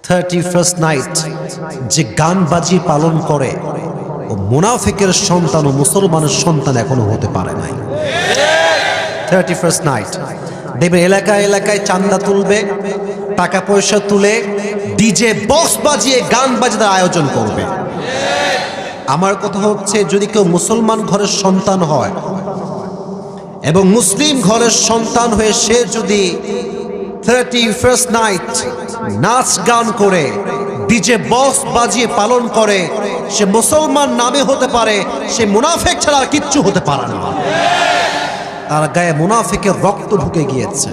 31st night যে গান বাজি পালন করে ও মুনাফিকের সন্তান ও মুসলমানের সন্তান এখনো হতে পারে নাই। 31st নাইট দেখবেন এলাকায় এলাকায় চান্দা তুলবে, টাকা পয়সা তুলে ডিজে বক্স বাজিয়ে গান বাজানোর আয়োজন করবে। আমার কথা হচ্ছে, যদি কেউ মুসলমান ঘরের সন্তান হয় এবং মুসলিম ঘরের সন্তান হয়ে সে যদি 31st নাইট নাচ গান করে ডিজে বক্স বাজিয়ে পালন করে, সে মুসলমান নামে হতে পারে, সে মুনাফিক ছাড়া আর কিচ্ছু হতে পারে না। তার গায়ে মুনাফিকের রক্ত ঢুকে গিয়েছে।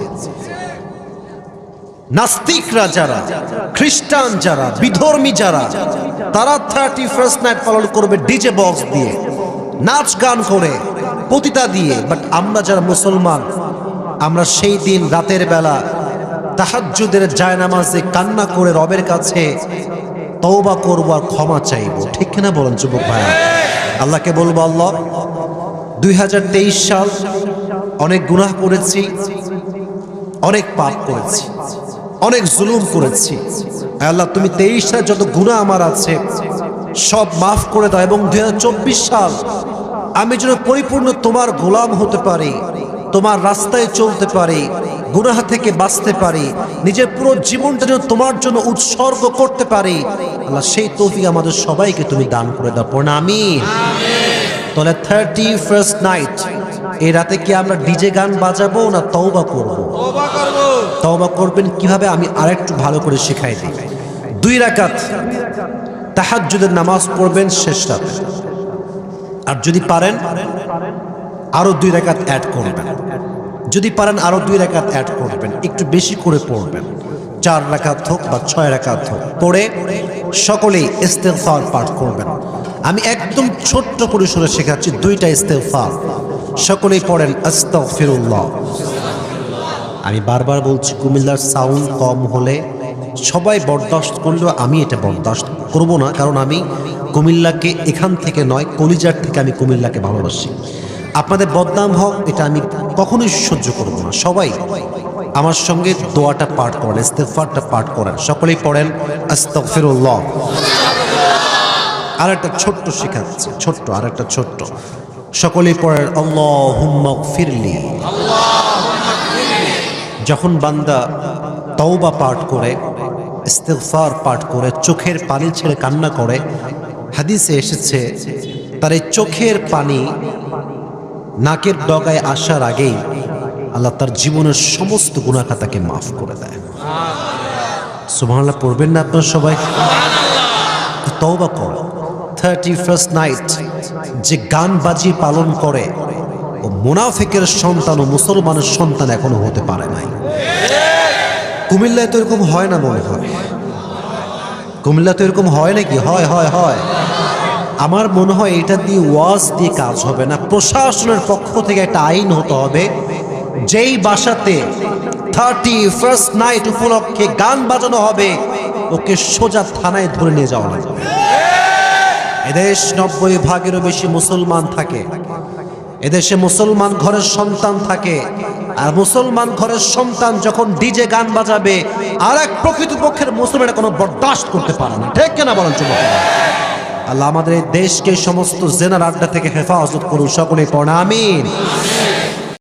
নাস্তিকরা যারা, খ্রিস্টান যারা, বিধর্মী যারা, তারা 31st নাইট পালন করবে ডিজে বক্স দিয়ে, নাচ গান করে, পতিতা দিয়ে। বাট আমরা যারা মুসলমান, আমরা সেই দিন রাতের বেলা তাহাজ্জুদের জায়নামাজে কান্না করে রবের কাছে তওবা করব আর ক্ষমা চাইব। ঠিক কিনা বলেন যুবক ভাই? আল্লাহকে বলবো, আল্লাহ 2023 সাল অনেক গুনাহ করেছি, অনেক পাপ করেছি, অনেক জুলুম করেছি। আল্লাহ তুমি 23 সালে যত গুনাহ আমার আছে সব মাফ করে দাও, এবং 2024 সাল আমি যেন পরিপূর্ণ তোমার গোলাম হতে পারি, তোমার রাস্তায় চলতে পারি, গুনাহ থেকে বাঁচতে পারি, নিজের পুরো জীবনটা যেন তোমার জন্য উৎসর্গ করতে পারি। আল্লাহ সেই তৌফিক আমাদের সবাইকে তুমি দান করে দাও, পড়না আমিন। তাহলে 31st নাইট এই রাতে কি আমরা ডিজে গান বাজাবো না তওবা করব? তওবা করবেন কিভাবে আমি আরেকটু ভালো করে শেখাই দিই। 2 রাকাত তাহাজ্জুদের নামাজ পড়বেন শেষ রাতে, আর যদি পারেন আরো 2 রাকাত অ্যাড করবেন, যদি পারেন আরো 2 রাকাত অ্যাড করবেন, একটু বেশি করে পড়বেন। 4 রাকাত হোক বা 6 রাকাত হোক, পড়ে সকলেই ইস্তিগফার পাঠ করবেন। আমি একদম ছোট্ট পরিসরে শেখাচ্ছি 2টা ইস্তিগফার, সকলেই পড়েন আস্তাগফিরুল্লাহ। আমি বারবার বলছি, কুমিল্লার সাউন্ড কম হলে সবাই বরদাস্ত করলেও আমি এটা বরদাস্ত করব না, কারণ আমি কুমিল্লাকে এখান থেকে নয়, কলিজার থেকে আমি কুমিল্লাকে ভালোবাসি। আপনাদের বদনাম হোক এটা আমি কখনোই সহ্য করব না। সবাই আমার সঙ্গে দোয়াটা পাঠ করেন, ইস্তিগফারটা পাঠ করেন, সকলেই পড়েন আস্তাগফিরুল্লাহ। আরেকটা ছোট্ট শেখাচ্ছি, ছোট্ট আরেকটা ছোট্ট, সকলেই পড়েন আল্লাহুম্মা গফিরলি। যখন বান্দা তওবা পাঠ করে, ইস্তিগফার পাঠ করে, চোখের পানি ছেড়ে কান্না করে, হাদিসে এসেছে তার এই চোখের পানি নাকের ডগায় আসার আগেই আল্লাহ তার জীবনের সমস্ত গুনাহ খাতাকে মাফ করে দেয়। সুবহানাল্লাহ পড়বেন না আপনারা সবাই? তওবা করো। 31st নাইট যে গান বাজি পালন করে ও মুনাফিকের সন্তান ও মুসলমানের সন্তান এখনো হতে পারে নাই। কুমিল্লায় তো এরকম হয় না মনে হয়? কুমিল্লা তো এরকম হয় নাকি? হয় হয় হয়। আমার মনে হয় এটা দিয়ে ওয়াজ দিয়ে কাজ হবে না, প্রশাসনের পক্ষ থেকে একটা আইন হতে হবে, যেই বাসাতে 31st নাইট উপলক্ষে গান বাজানো হবে ওকে সোজা থানায় ধরে নিয়ে যাওয়া লাগবে। এদেশ 90 ভাগেরও বেশি মুসলমান থাকে, এদেশে মুসলমান ঘরের সন্তান থাকে, আর মুসলমান ঘরের সন্তান যখন ডিজে গান বাজাবে আর এক প্রকৃতপক্ষের মুসলমানের কোনো বরদাস্ত করতে পারে না। ঠিক কিনা বলেন যুবকেরা? আল্লাহ আমাদের এই দেশকে সমস্ত জেনার আড্ডা থেকে হেফাজত করুন, সকলেই পড়েন আমিন।